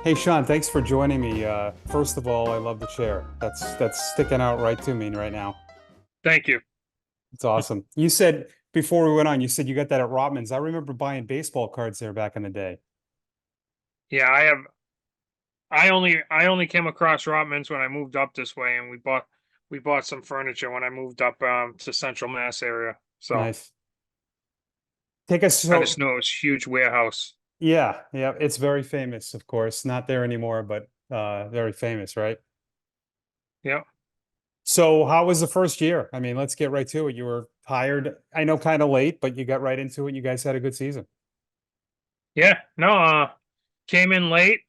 Hey Sean, thanks for joining me. First of all, I love the chair. That's sticking out right to me right now. Thank you. It's awesome. You said before we went on, you said you got that at Rotman's. I remember buying baseball cards there back in the day. Yeah, I have. I only came across Rotman's when I moved up this way, and we bought some furniture when I moved up to Central Mass area. So Nice. Take us I so just knew it was a huge warehouse. yeah, it's very famous, of course. Not there anymore, but very famous, right? Yeah, So how was the first year? I mean, let's get right to it. You were hired, I know kind of late, but you got right into it. You guys had a good season. yeah. No, came in late.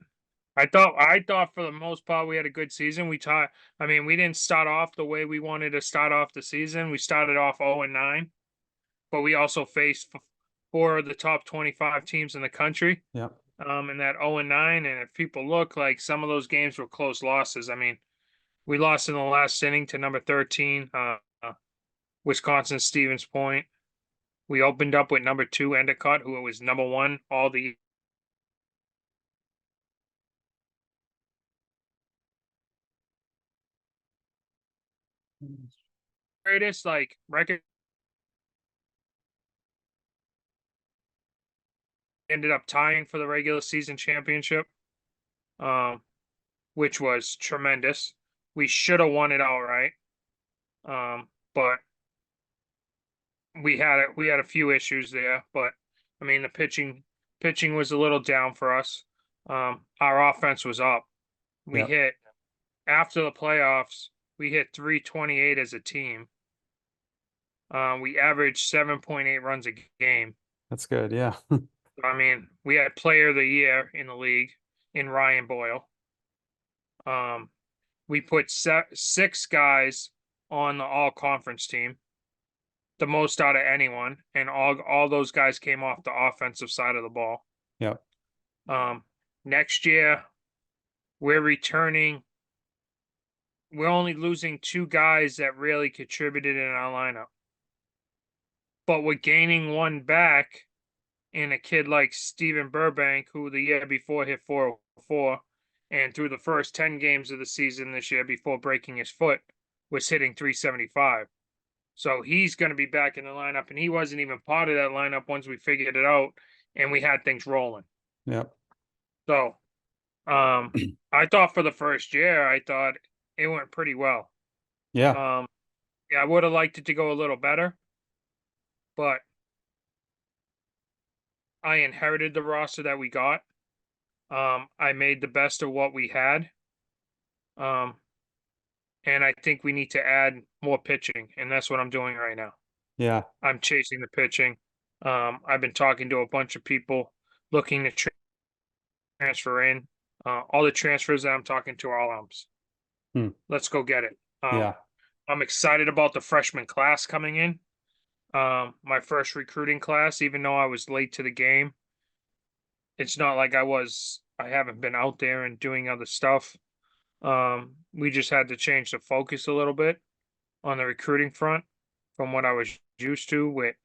I thought for the most part we had a good season. I mean, we didn't start off the way we wanted to start off the season. We started off 0-9, but we also faced four of the top 25 teams in the country. Yeah. In that 0-9. And if people look, like, some of those games were close losses. I mean, we lost in the last inning to number 13, Wisconsin Stevens Point. We opened up with number 2 Endicott, who was number 1 all the greatest like record. Ended up tying for the regular season championship, um, which was tremendous. We should have won it outright, but we had a few issues there. But I mean, the pitching was a little down for us. Our offense was up. We Yeah. hit After the playoffs. We hit 328 as a team. We averaged 7.8 runs a game. That's good. Yeah. I mean, we had Player of the Year in the league in Ryan Boyle. Um, we put 6 guys on the All Conference team, the most out of anyone, and all those guys came off the offensive side of the ball. Yeah. Um, Next year we're returning. We're only losing 2 guys that really contributed in our lineup, but we're gaining one back in a kid like Steven Burbank, who the year before hit 404, and through the first 10 games of the season this year before breaking his foot was hitting 375. So he's going to be back in the lineup, and he wasn't even part of that lineup once we figured it out and we had things rolling. Yeah. So, I thought for the first year, I thought it went pretty well. Yeah. Um, yeah, I would have liked it to go a little better, but I inherited the roster that we got. I made the best of what we had. Um, and I think we need to add more pitching, and that's what I'm doing right now. Yeah. I'm chasing the pitching. I've been talking to a bunch of people looking to transfer in. All the transfers that I'm talking to are all umps. Hmm. Let's go get it. Yeah. I'm excited about the freshman class coming in. My first recruiting class, even though I was late to the game, it's not like I haven't been out there and doing other stuff. We just had to change the focus a little bit on the recruiting front from what I was used to with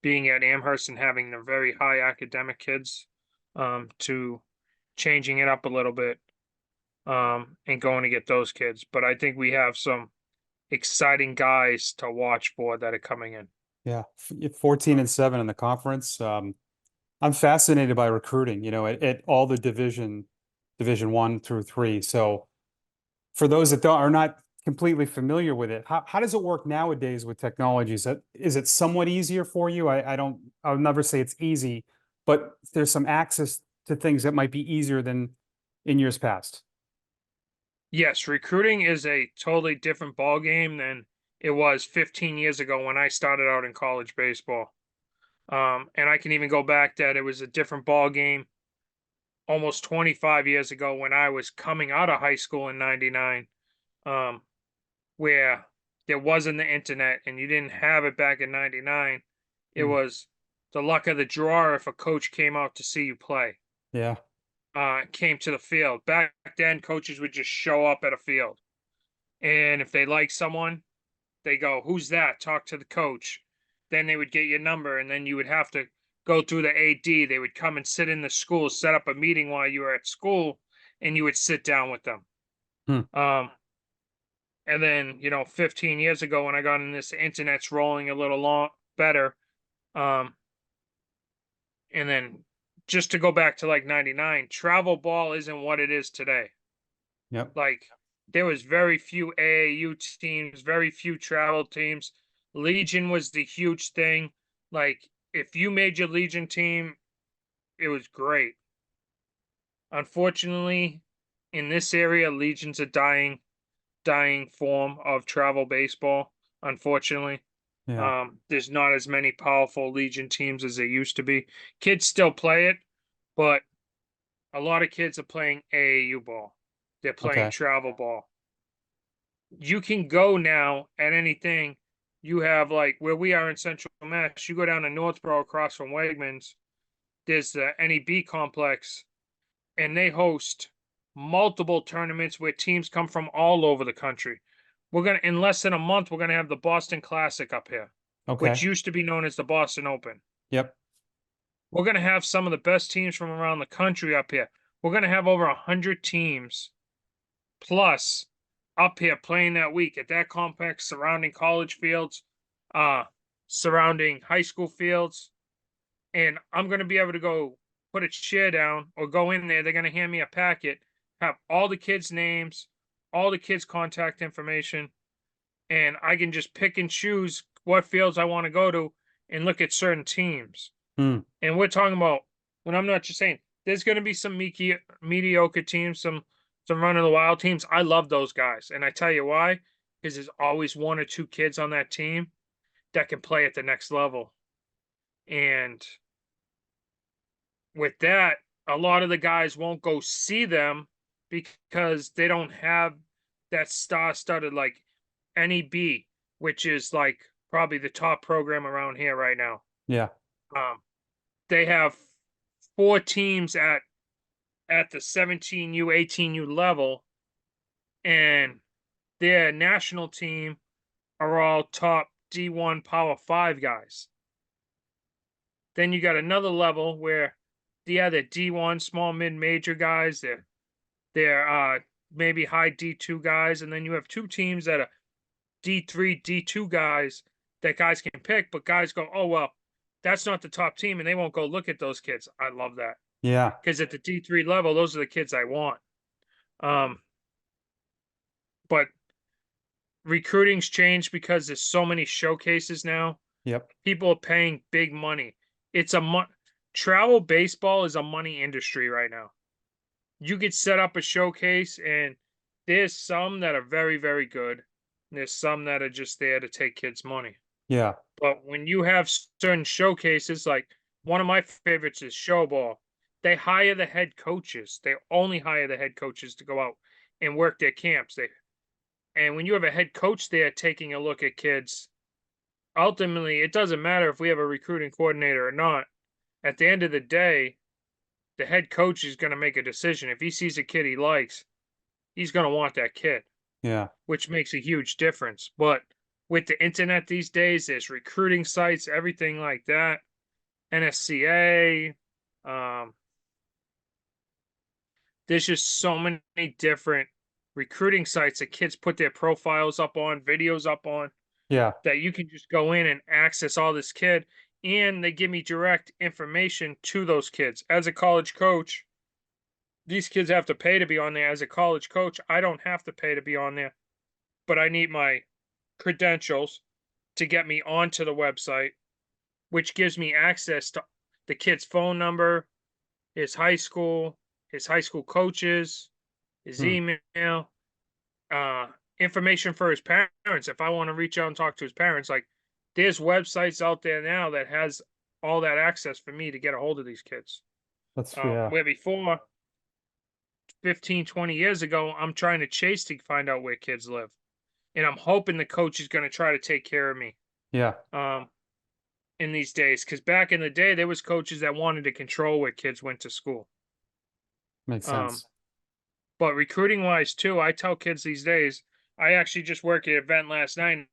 being at Amherst and having the very high academic kids, to changing it up a little bit, and going to get those kids. But I think we have some exciting guys to watch for that are coming in. Yeah. 14-7 in the conference. I'm fascinated by recruiting, at all the division 1 through 3. So for those that are not completely familiar with it, how does it work nowadays with technology? Is it somewhat easier for you? I'll never say it's easy, but there's some access to things that might be easier than in years past. Yes, recruiting is a totally different ball game than it was 15 years ago when I started out in college baseball. And I can even go back that it was a different ball game almost 25 years ago when I was coming out of high school in 99, um, where there wasn't the internet and you didn't have it back in 99. It Mm. was the luck of the draw if a coach came out to see you play, Yeah. came to the field. Back then, coaches would just show up at a field. And if they like someone, they go, "Who's that?" Talk to the coach. Then they would get your number, and then you would have to go through the AD. They would come and sit in the school, set up a meeting while you were at school, and you would sit down with them. Hmm. And then, 15 years ago when I got in this, the internet's rolling a little long better. Um, and then just to go back to like 99, travel ball isn't what it is today. Yep. Like there was very few AAU teams, very few travel teams. Legion was the huge thing. Like if you made your Legion team, it was great. Unfortunately, in this area, Legion's a dying form of travel baseball. Unfortunately, Yeah. there's not as many powerful Legion teams as there used to be. Kids still play it, but a lot of kids are playing AAU ball. They're playing Okay. travel ball. You can go now at anything. You have like where we are in Central Mass. You go down to Northborough across from Wegmans. There's the NEB complex, and they host multiple tournaments where teams come from all over the country. We're gonna in less than a month, we're gonna have the Boston Classic up here, which Okay. used to be known as the Boston Open. Yep. We're gonna have some of the best teams from around the country up here. We're gonna have over 100 teams plus up here playing that week at that complex surrounding college fields, uh, surrounding high school fields, and I'm gonna be able to go put a chair down or go in there. They're gonna hand me a packet, have all the kids' names, all the kids' contact information, and I can just pick and choose what fields I want to go to and look at certain teams. Hmm. And we're talking about when I'm not just saying there's going to be some mediocre teams, some run of the wild teams. I love those guys, and I tell you why, because there's always one or two kids on that team that can play at the next level, and with that, a lot of the guys won't go see them because they don't have that star-studded like NEB, which is like probably the top program around here right now. Yeah. Um, they have 4 teams at the 17U, 18U level, and their national team are all top D1 Power 5 guys. Then you got another level where the D1 small mid major guys, they're maybe high D2 guys, and then you have 2 teams that are D3, D2 guys that guys can pick, but guys go, oh well, that's not the top team, and they won't go look at those kids. I love that. Yeah. Because at the D3 level, those are the kids I want. But recruiting's changed because there's so many showcases now. Yep. People are paying big money. It's travel baseball is a money industry right now. You could set up a showcase, and there's some that are very, very good. And there's some that are just there to take kids' money. Yeah. But when you have certain showcases, like one of my favorites is Showball, they hire the head coaches. They only hire the head coaches to go out and work their camps. And when you have a head coach there taking a look at kids, ultimately it doesn't matter if we have a recruiting coordinator or not. At the end of the day, the head coach is going to make a decision. If he sees a kid he likes, he's going to want that kid, Yeah. which makes a huge difference. But with the internet these days, there's recruiting sites, everything like that. NSCA, there's just so many different recruiting sites that kids put their profiles up on, videos up on, Yeah. that you can just go in and access all this kid, and they give me direct information to those kids. As a college coach, these kids have to pay to be on there. As a college coach, I don't have to pay to be on there, but I need my credentials to get me onto the website, which gives me access to the kid's phone number, his high school coaches, his Hmm. email, information for his parents. If I want to reach out and talk to his parents, like there's websites out there now that has all that access for me to get a hold of these kids. That's yeah. Where before 15, 20 years ago, I'm trying to chase to find out where kids live. And I'm hoping the coach is going to try to take care of me. Yeah. In these days, because back in the day, there was coaches that wanted to control where kids went to school. Makes Um, sense. but recruiting wise too, I tell kids these days. I actually just worked at an event last night,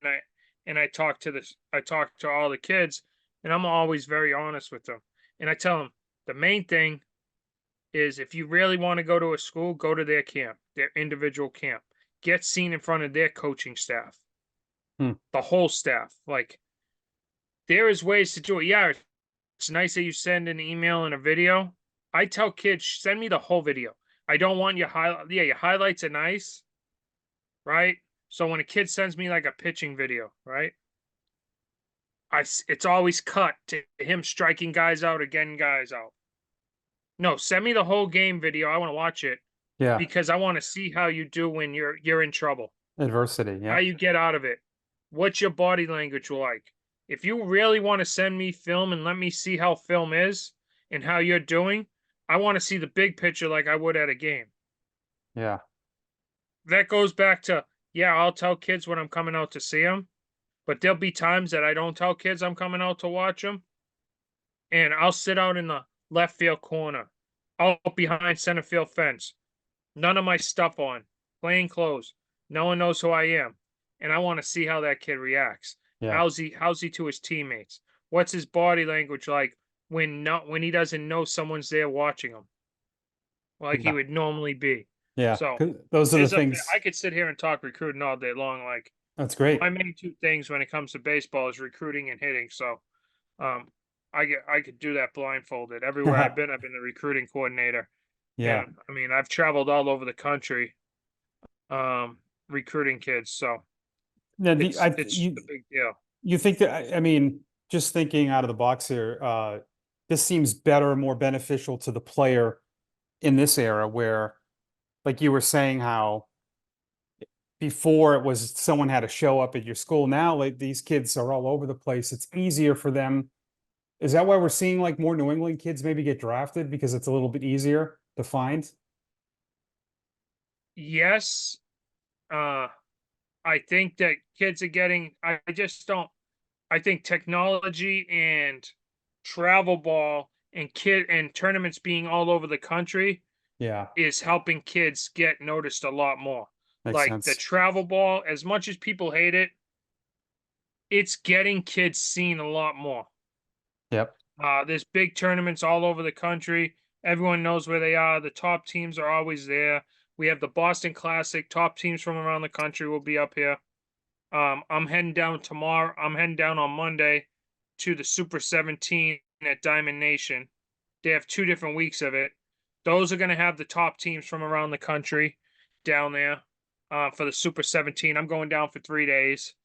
and I talked to all the kids, and I'm always very honest with them. And I tell them the main thing is if you really want to go to a school, go to their camp, their individual camp. Get seen in front of their coaching staff, Hmm. the whole staff. Like there is ways to do it. Yeah, it's nice that you send an email and a video. I tell kids, send me the whole video. I don't want your highlight. Yeah, your highlights are nice, right? So when a kid sends me like a pitching video, right? It's always cut to him striking guys out, or getting guys out. No, send me the whole game video. I want to watch it Yeah. because I want to see how you do when you're in trouble. Adversity. How Yep. you get out of it. What's your body language like? If you really want to send me film and let me see how film is and how you're doing, I want to see the big picture like I would at a game. Yeah. That goes back to, yeah, I'll tell kids when I'm coming out to see them, but there'll be times that I don't tell kids I'm coming out to watch them, and I'll sit out in the left field corner, out behind center field fence, none of my stuff on, plain clothes. No one knows who I am, and I want to see how that kid reacts. Yeah. How's he to his teammates? What's his body language like when he doesn't know someone's there watching him, like he Yeah. would normally be? Yeah. So 'Cause those are the I things. could sit here and talk recruiting all day long. Like That's great. my main two things when it comes to baseball is recruiting and hitting. So um, I could do that blindfolded. Everywhere I've been a recruiting coordinator. Yeah. And I mean, I've traveled all over the country, recruiting kids. So Now, it's a big deal. you think that, I mean, just thinking out of the box here, this seems better, more beneficial to the player in this era where, like you were saying, how before it was someone had to show up at your school. Now, like these kids are all over the place. It's easier for them. Is that why we're seeing like more New England kids maybe get drafted because it's a little bit easier to find? Yes, uh, I think that kids are getting. I just don't. I think technology and travel ball and kid and tournaments being all over the country Yeah, is helping kids get noticed a lot more. makes Like the sense. travel ball, as much as people hate it, it's getting kids seen a lot more. Yep. There's big tournaments all over the country. Everyone knows where they are. The top teams are always there. We have the Boston Classic. Top teams from around the country will be up here. I'm heading down tomorrow. I'm heading down on Monday to the Super 17 at Diamond Nation. They have 2 different weeks of it. Those are going to have the top teams from around the country down there for the Super 17. I'm going down for 3 days.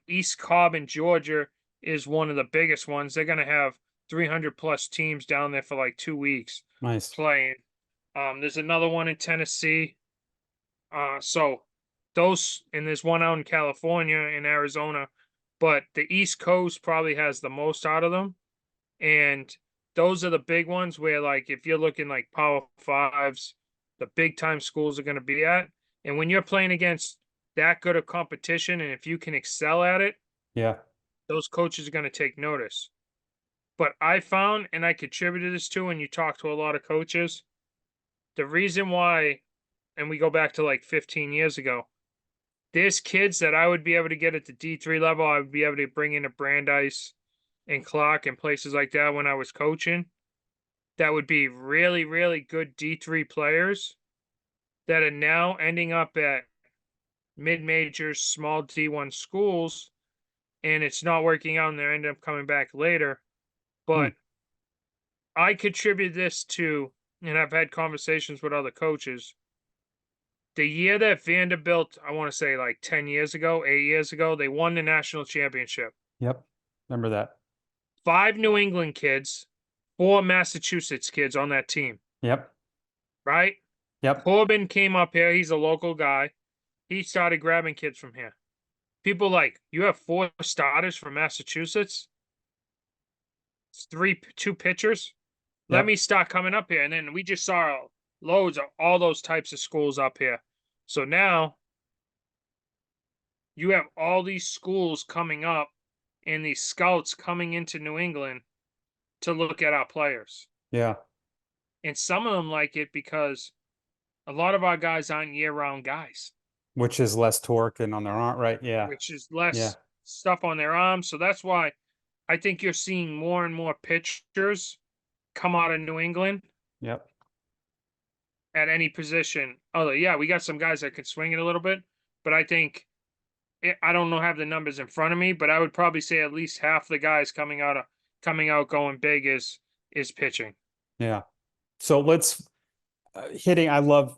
East Cobb in Georgia is one of the biggest ones. They're going to have 300 plus teams down there for like 2 weeks Nice. playing. There's another one in Tennessee. So those, and there's one out in California and Arizona, but the East Coast probably has the most out of them. And those are the big ones where, like, if you're looking like Power Fives, the big time schools are going to be at. And when you're playing against that good of competition, and if you can excel at it, Yeah. those coaches are going to take notice. But I found, and I contributed this to when you talk to a lot of coaches, the reason why, and we go back to like 15 years ago, there's kids that I would be able to get at the D3 level. I would be able to bring into Brandeis and Clark and places like that when I was coaching. That would be really, really good D3 players that are now ending up at mid majors, small D1 schools, and it's not working out and they end up coming back later. Hmm. But I contribute this to, and I've had conversations with other coaches. The year that Vanderbilt, I want to say like 10 years ago, 8 years ago, they won the national championship. Yep. Remember that. 5 New England kids, 4 Massachusetts kids on that team, Yep. right? Yep. Corbin came up here. He's a local guy. He started grabbing kids from here. People like, you have 4 starters from Massachusetts? It's 2 pitchers? Let Yep. me start coming up here. And then we just saw loads of all those types of schools up here. So now you have all these schools coming up and these scouts coming into New England to look at our players. Yeah. And some of them like it because a lot of our guys aren't year-round guys, Which is less torque and on their arm, right? Yeah. which is Yeah. less stuff on their arms. So that's why I think you're seeing more and more pitchers come out of New England. Yep. at any position. Oh yeah, we got some guys that could swing it a little bit, but I think I don't know have the numbers in front of me, but I would probably say at least half the guys coming out going big is pitching. Yeah. So let's hitting. I love,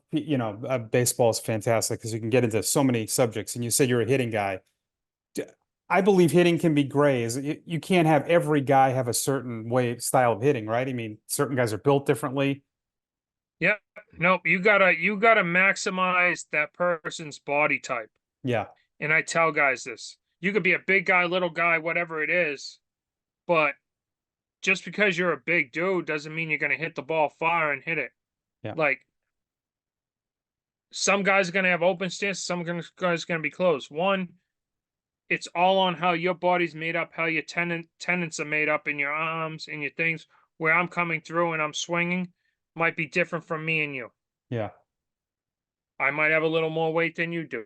baseball is fantastic because you can get into so many subjects. And you said you're a hitting guy. D- I believe hitting can be gray. Is you can't have every guy have a certain style of hitting, right? I mean, certain guys are built differently. Yeah, nope. You gotta maximize that person's body type. Yeah. And I tell guys this: you could be a big guy, little guy, whatever it is, but just because you're a big dude doesn't mean you're gonna hit the ball far and hit it. Yeah. Like some guys are gonna have open stance, guys are gonna be closed. One, it's all on how your body's made up, how your tendons are made up in your arms and your things. Where I'm coming through and I'm swinging might be different from me and you. Yeah. I might have a little more weight than you do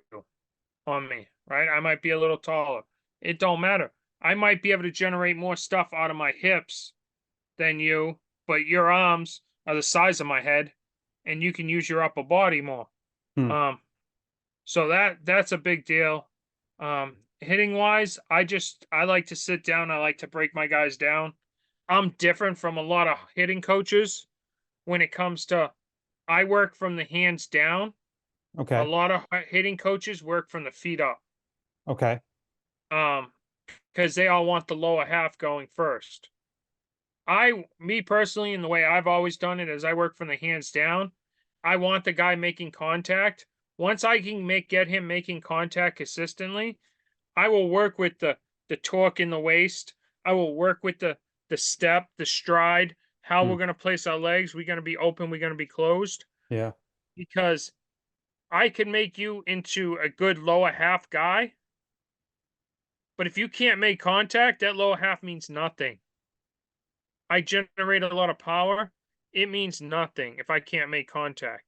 on me, right? I might be a little taller. It don't matter. I might be able to generate more stuff out of my hips than you, but your arms are the size of my head and you can use your upper body more. Hmm. So that's a big deal. Hitting wise, I like to sit down, I like to break my guys down. I'm different from a lot of hitting coaches when it comes to I work from the hands down. A Okay. lot of hitting coaches work from the feet up. Okay. Um, because they all want the lower half going first. Me personally, and the way I've always done it is I work from the hands down. I want the guy making contact. Once I can get him making contact consistently, I will work with the torque in the waist. I will work with the step, the stride, how Hmm. we're gonna place our legs. We're gonna be open, we're gonna be closed. Yeah. Because I can make you into a good lower half guy, but if you can't make contact, that lower half means nothing. I generate a lot of power. It means nothing if I can't make contact.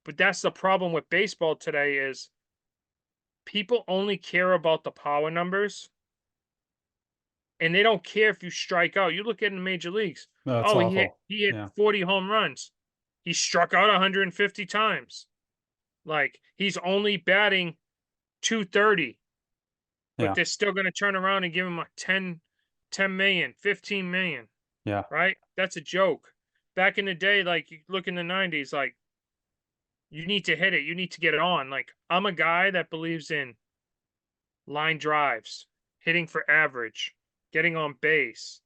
But that's the problem with baseball today is people only care about the power numbers and they don't care if you strike out. You look at in the major leagues. No, that's Oh, awful. he hit Yeah. 40 home runs. He struck out 150 times. Like he's only batting 230, but Yeah. they're still going to turn around and give him a 10 million, 15 million, Yeah. right? That's a joke. Back in the day, like you look in the 90s, like you need to hit it, you need to get it on. Like I'm a guy that believes in line drives, hitting for average, getting on base.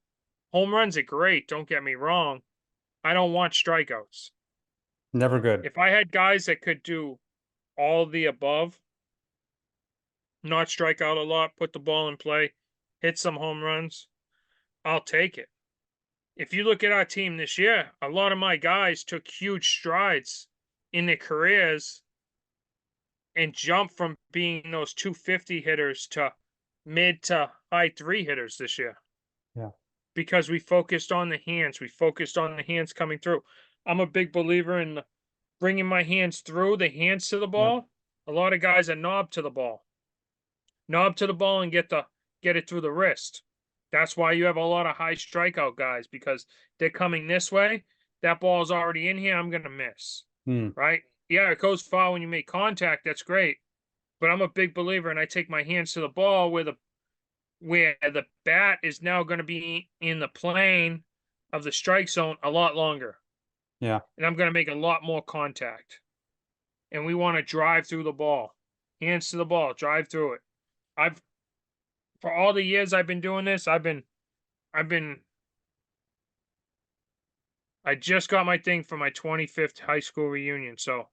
Home runs are great, don't get me wrong. I don't want strikeouts. Never good. If I had guys that could do all the above, not strike out a lot, put the ball in play, hit some home runs, I'll take it. If you look at our team this year, a lot of my guys took huge strides in their careers and jumped from being those 250 hitters to mid to high three hitters this year Yeah. because we focused on the hands. We focused on the hands coming through. I'm a big believer in bringing my hands through the hands to the Yep. ball. A lot of guys are knob to the ball, and get it through the wrist. That's why you have a lot of high strikeout guys because they're coming this way. That ball's already in here. I'm gonna miss. Hmm. Right? Yeah, it goes far when you make contact. That's great. But I'm a big believer, and I take my hands to the ball where the bat is now going to be in the plane of the strike zone a lot longer, Yeah. and I'm going to make a lot more contact. And we want to drive through the ball, hands to the ball, drive through it. I've for all the years I've been doing this, I've been I just got my thing for my 25th high school reunion. So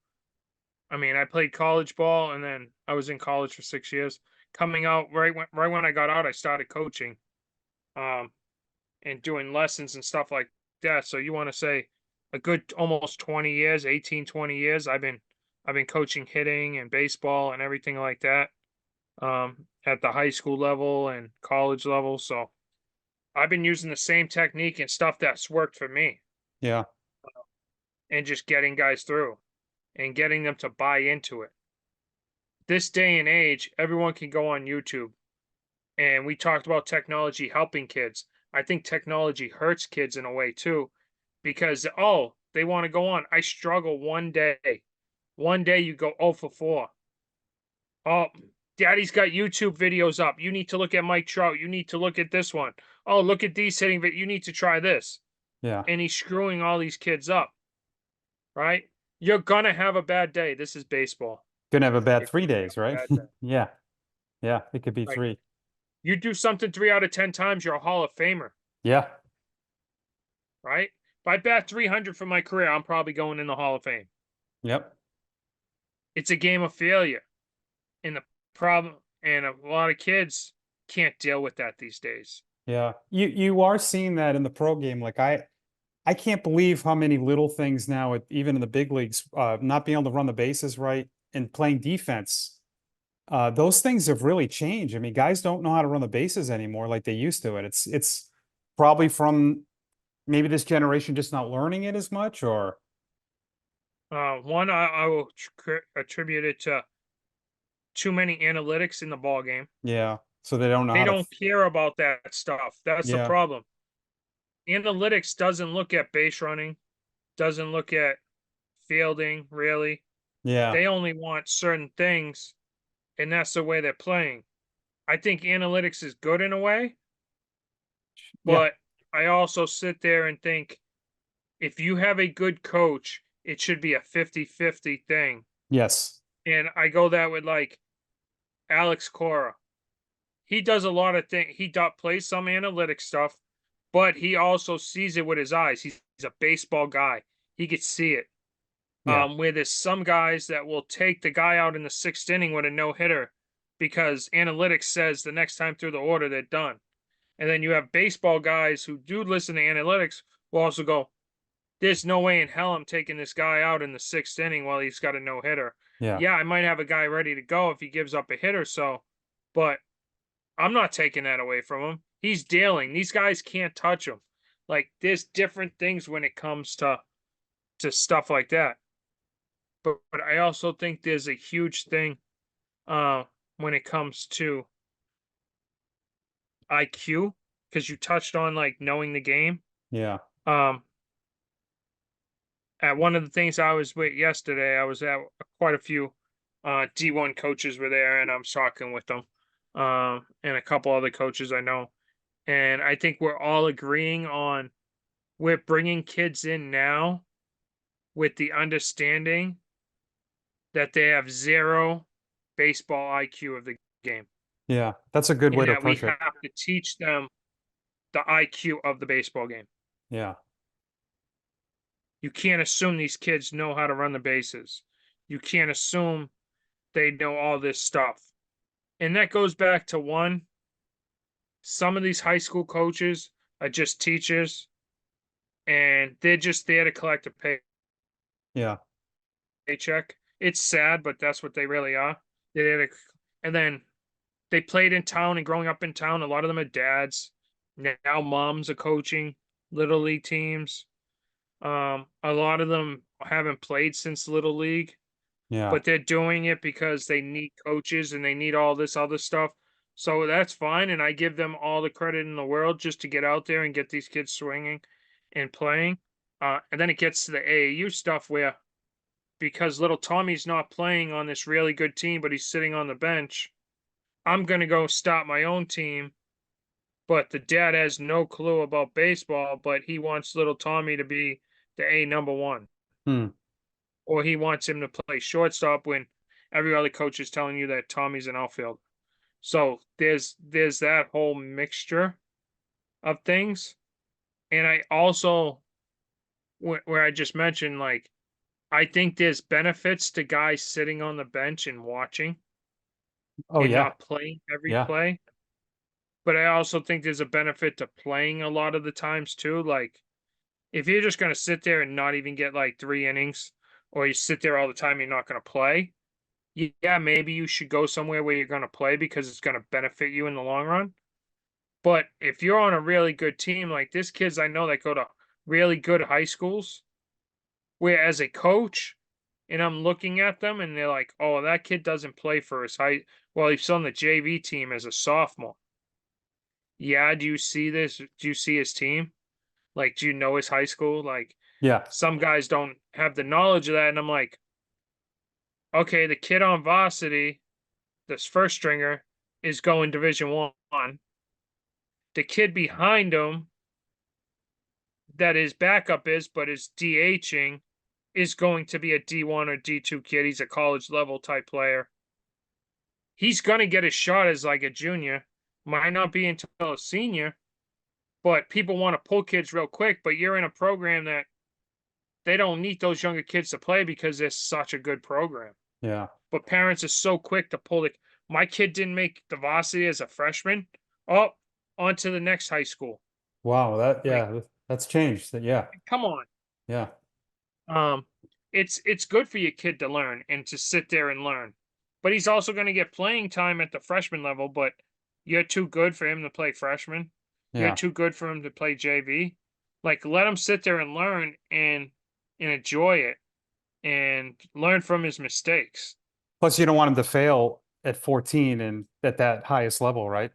I mean, I played college ball, and then I was in college for 6 years. Coming out right when I got out, I started coaching, um, and doing lessons and stuff like that. So you want to say a good almost 20 years, 18, 20 years. I've been coaching hitting and baseball and everything like that, at the high school level and college level. So I've been using the same technique and stuff that's worked for me, Yeah. and just getting guys through and getting them to buy into it. This day and age, everyone can go on YouTube. And we talked about technology helping kids. I think technology hurts kids in a way too, because oh, They want to go on. I struggle one day. One day you go 0 for 4. Oh, daddy's got YouTube videos up. You need to look at Mike Trout. You need to look at this one. Oh, look at these hitting, but you need to try this. Yeah. And he's screwing all these kids up, right? You're gonna have a bad day. This is baseball. Gonna have a bad You're 3 days, gonna right? have a bad day. Yeah. Yeah. It could be Like, 3. you do something 3 out of 10 times, you're a Hall of Famer, Yeah. right? If I bat 300 for my career, I'm probably going in the Hall of Fame. Yep. It's a game of failure. And the problem, and a lot of kids can't deal with that these days. Yeah. You are seeing that in the pro game. Like I can't believe how many little things now, even in the big leagues, not being able to run the bases right and playing defense. Those things have really changed. I mean, guys don't know how to run the bases anymore like they used to. And it's probably from maybe this generation just not learning it as much, or One, I will attribute it to too many analytics in the ball game. yeah. So they don't know They how to. don't care about that stuff. That's the Yeah. problem. Analytics doesn't look at base running, doesn't look at fielding, really. Yeah. They only want certain things, and that's the way they're playing. I think analytics is good in a way, Yeah. but I also sit there and think if you have a good coach, it should be a 50-50 thing. Yes. And I go that with like Alex Cora. He does a lot of things. He plays some analytic stuff, but he also sees it with his eyes. He's a baseball guy. He could see it. Yeah. Where there's some guys that will take the guy out in the 6th inning with a no hitter because analytics says the next time through the order they're done. And then you have baseball guys who do listen to analytics will also go, there's no way in hell I'm taking this guy out in the 6th inning while he's got a no hitter. Yeah. Yeah, I might have a guy ready to go if he gives up a hit or so, but I'm not taking that away from him. He's dealing. These guys can't touch him. Like there's different things when it comes to stuff like that. But I also think there's a huge thing when it comes to IQ because you touched on like knowing the game. Yeah. Um at one of the things I was with yesterday, I was at quite a few D1 coaches were there and I'm talking with them. And a couple other coaches I know. And I think we're all agreeing on we're bringing kids in now with the understanding that they have zero baseball IQ of the game. Yeah. That's a good way And to that we approach it. have to teach them the IQ of the baseball game. Yeah. You can't assume these kids know how to run the bases. You can't assume they know all this stuff. And that goes back to one, some of these high school coaches are just teachers and they're just there to collect a Yeah. paycheck. It's sad, but that's what they really are. They're there to, and then they played in town and growing up in town, a lot of them are dads. Now moms are coaching little league teams. A lot of them haven't played since little league, Yeah. but they're doing it because they need coaches and they need all this other stuff. So that's fine, and I give them all the credit in the world just to get out there and get these kids swinging and playing. And then it gets to the AAU stuff where because little Tommy's not playing on this really good team, but he's sitting on the bench, I'm going to go start my own team. But the dad has no clue about baseball, but he wants little Tommy to be the A number one. Hmm. Or he wants him to play shortstop when every other coach is telling you that Tommy's an outfielder. So there's that whole mixture of things. And I also where I just mentioned like I think there's benefits to guys sitting on the bench and watching Oh and yeah. not playing every Yeah. play. But I also think there's a benefit to playing a lot of the times too. Like if you're just gonna sit there and not even get like 3 innings, or you sit there all the time, you're not gonna play. Yeah, maybe you should go somewhere where you're gonna play because it's gonna benefit you in the long run. But if you're on a really good team, like this kids I know that go to really good high schools, where as a coach, and I'm looking at them and they're like, oh, that kid doesn't play for his well, he's on the JV team as a sophomore. Yeah, do you see this? Do you see his team? Like, do you know his high school? Like, Yeah. Some guys don't have the knowledge of that, and I'm like, okay, the kid on varsity, this first stringer, is going Division One. The kid behind him, that his backup is, but is DHing, is going to be a D1 or D2 kid. He's a college level type player. He's gonna get a shot as like a junior. Might not be until a senior, but people want to pull kids real quick. But you're in a program that they don't need those younger kids to play because it's such a good program. Yeah. But parents are so quick to pull it. My kid didn't make the varsity as a freshman. Oh, on to the next high school. Wow. Like, That's changed. Yeah. come on. Yeah. Um, it's good for your kid to learn and to sit there and learn. But he's also going to get playing time at the freshman level, but you're too good for him to play freshman. You're Yeah. too good for him to play JV. Like, let him sit there and learn and enjoy it and learn from his mistakes. Plus, you don't want him to fail at 14 and at that highest level, right?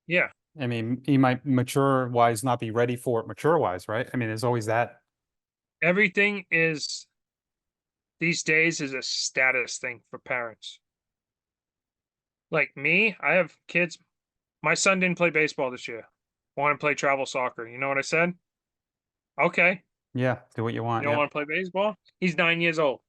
Yeah. I mean, he might mature wise not be ready for it mature wise, right? I mean, there's always that. Everything is these days is a status thing for parents. Like me, I have kids. My son didn't play baseball this year. Want to play travel soccer. You know what I said? Okay. Yeah. Do what you You want. don't Yeah. want to play baseball? He's 9 years old.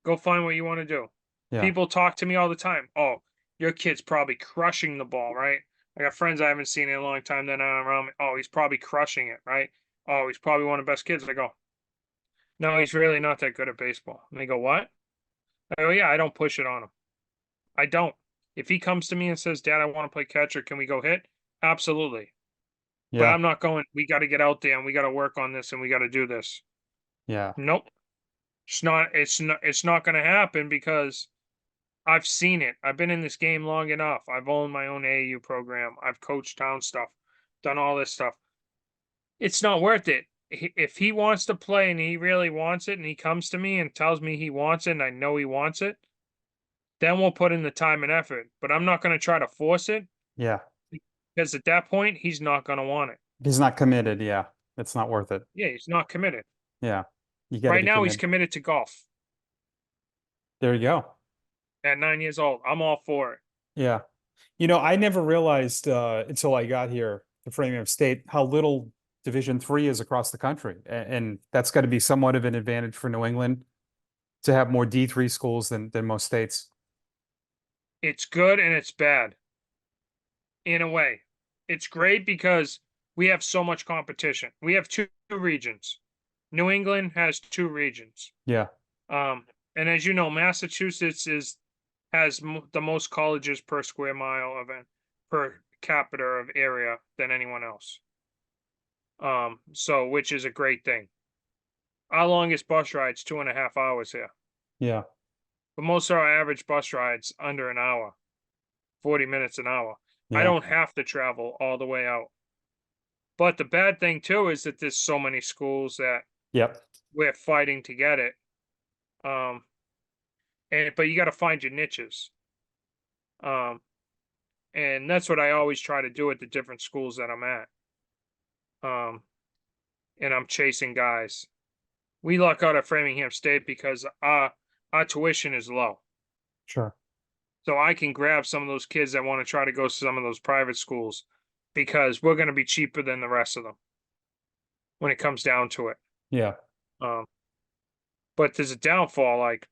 Go find what you want to do. Yeah. People talk to me all the time. Oh, your kid's probably crushing the ball, right? I got friends I haven't seen in a long time that are around me. Oh, he's probably crushing it, right? Oh, he's probably one of the best kids. I go, no, he's really not that good at baseball. And they go, what? I go, yeah, I don't push it on him. I don't. If he comes to me and says, Dad, I want to play catcher, can we go hit? Absolutely. But Yeah. I'm not going, we got to get out there and we got to work on this and we got to do this. Yeah. Nope. It's not going to happen because I've seen it. I've been in this game long enough. I've owned my own AAU program. I've coached town stuff, done all this stuff. It's not worth it. If he wants to play and he really wants it and he comes to me and tells me he wants it and I know he wants it, then we'll put in the time and effort. But I'm not going to try to force it Yeah. because at that point, he's not going to want it. He's not committed. Yeah. It's not worth it. Yeah, he's not committed. Yeah. You got to Right be now, he's committed. committed to golf There you go. at 9 years old. I'm all for it. Yeah. You know, I never realized until I got here to Framingham State how little Division III is across the country. And that's got to be somewhat of an advantage for New England to have more D3 schools than most states. It's good and it's bad in a way. It's great because we have so much competition. We have two regions. New England has two regions. Yeah. And as you know, Massachusetts has the most colleges per square mile of per capita of area than anyone else. So which is a great thing. Our longest bus ride's 2.5 hours here, Yeah. but most of our average bus rides under an hour, 40 minutes an hour. I Yeah. don't have to travel all the way out. But the bad thing too is that there's so many schools that Yep. we're fighting to get it. But you got to find your niches. Um, and that's what I always try to do at the different schools that I'm at. And I'm chasing guys. We luck out at Framingham State because our tuition is low. Sure. So I can grab some of those kids that want to try to go to some of those private schools because we're going to be cheaper than the rest of them when it comes down to it. Yeah. But there's a downfall. Like,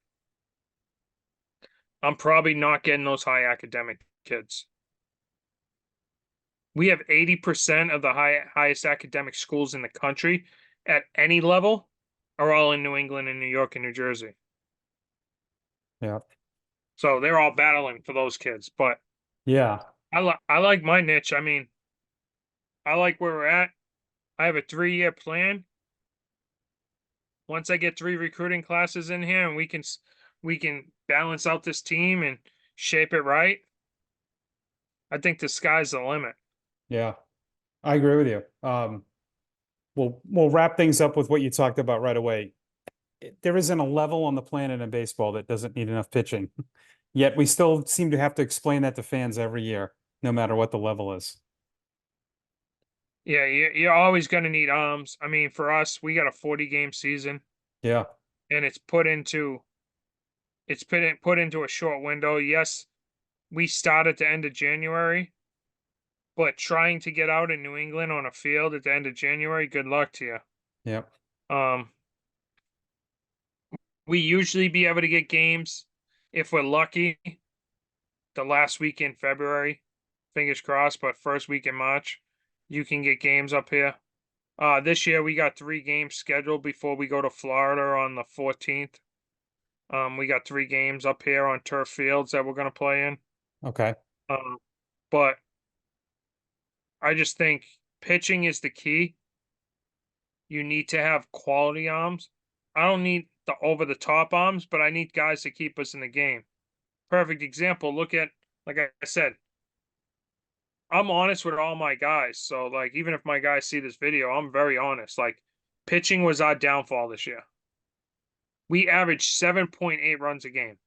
I'm probably not getting those high academic kids. We have 80% of the highest academic schools in the country at any level are all in New England and New York and New Jersey. Yeah. So they're all battling for those kids. But Yeah. I like my niche. I mean, I like where we're at. I have a 3-year plan. Once I get 3 recruiting classes in here and we can balance out this team and shape it right, I think the sky's the limit. Yeah. I agree with you. We'll wrap things up with what you talked about right away. There isn't a level on the planet in baseball that doesn't need enough pitching. Yet we still seem to have to explain that to fans every year, no matter what the level is. Yeah, you're always gonna need arms. I mean, for us, we got a 40 game season, Yeah. and it's put into a short window. Yes, we start at the end of January, but trying to get out in New England on a field at the end of January, good luck to you. Yep. Um, we usually be able to get games if we're lucky the last week in February. Fingers crossed, but first week in March, you can get games up here. This year we got 3 games scheduled before we go to Florida on the 14th. We got 3 games up here on turf fields that we're gonna play in. Okay. Um, but I just think pitching is the key. You need to have quality arms. I don't need the over the top arms, but I need guys to keep us in the game. Perfect example. Look at, like I said, I'm honest with all my guys. So, like, even if my guys see this video, I'm very honest. Like, pitching was our downfall this year. We averaged 7.8 runs a game,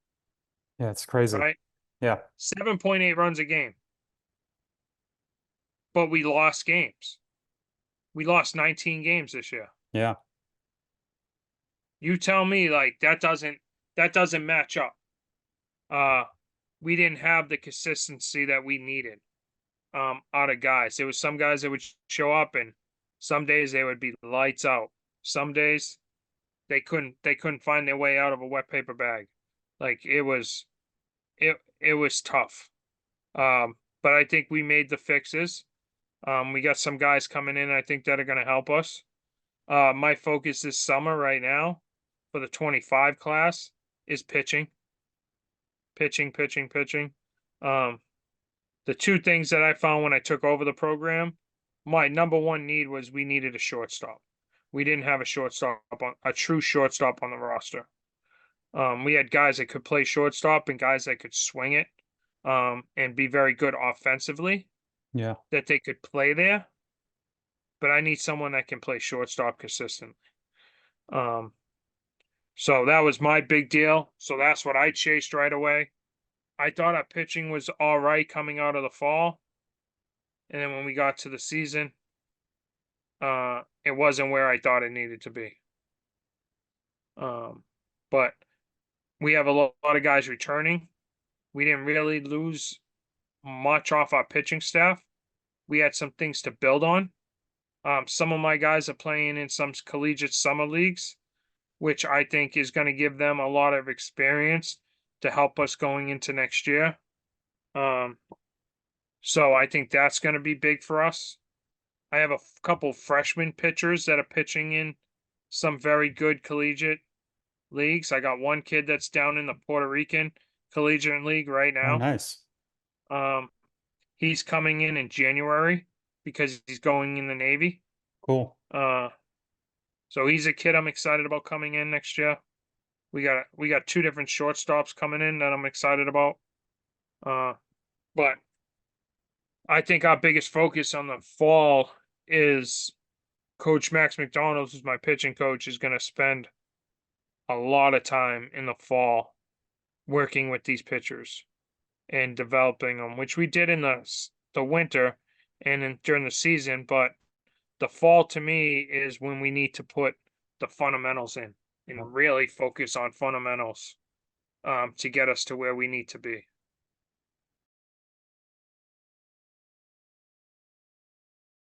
Yeah, it's crazy. right? Yeah. 7.8 runs a game, but we lost games. We lost 19 games this year. Yeah. You tell me, like, that doesn't match up. Uh, we didn't have the consistency that we needed out of guys. There was some guys that would show up, and some days they would be lights out. Some days they couldn't find their way out of a wet paper bag. Like, it was tough. But I think we made the fixes. We got some guys coming in, I think, that are going to help us. My focus this summer right now for the 25 class is pitching. Pitching, pitching, pitching. Um, the 2 things that I found when I took over the program, my number one need was we needed a shortstop. We didn't have a true shortstop on the roster. We had guys that could play shortstop and guys that could swing it, and be very good offensively, Yeah. that they could play there. But I need someone that can play shortstop consistently. Um, so that was my big deal. So that's what I chased right away. I thought our pitching was all right coming out of the fall. And then when we got to the season, it wasn't where I thought it needed to be. But we have a lot of guys returning. We didn't really lose much off our pitching staff. We had some things to build on. Some of my guys are playing in some collegiate summer leagues, which I think is going to give them a lot of experience to help us going into next year. So I think that's going to be big for us. I have a couple freshman pitchers that are pitching in some very good collegiate leagues. I got one kid that's down in the Puerto Rican Collegiate League right Oh, now. nice. He's coming in January because he's going in the Navy. Cool. So he's a kid I'm excited about coming in next year. We got 2 different shortstops coming in that I'm excited about. But I think our biggest focus on the fall is Coach Max McDonald, who's my pitching coach, is going to spend a lot of time in the fall working with these pitchers and developing them, which we did in the winter and during the season. But the fall to me is when we need to put the fundamentals in and really focus on fundamentals to get us to where we need to be.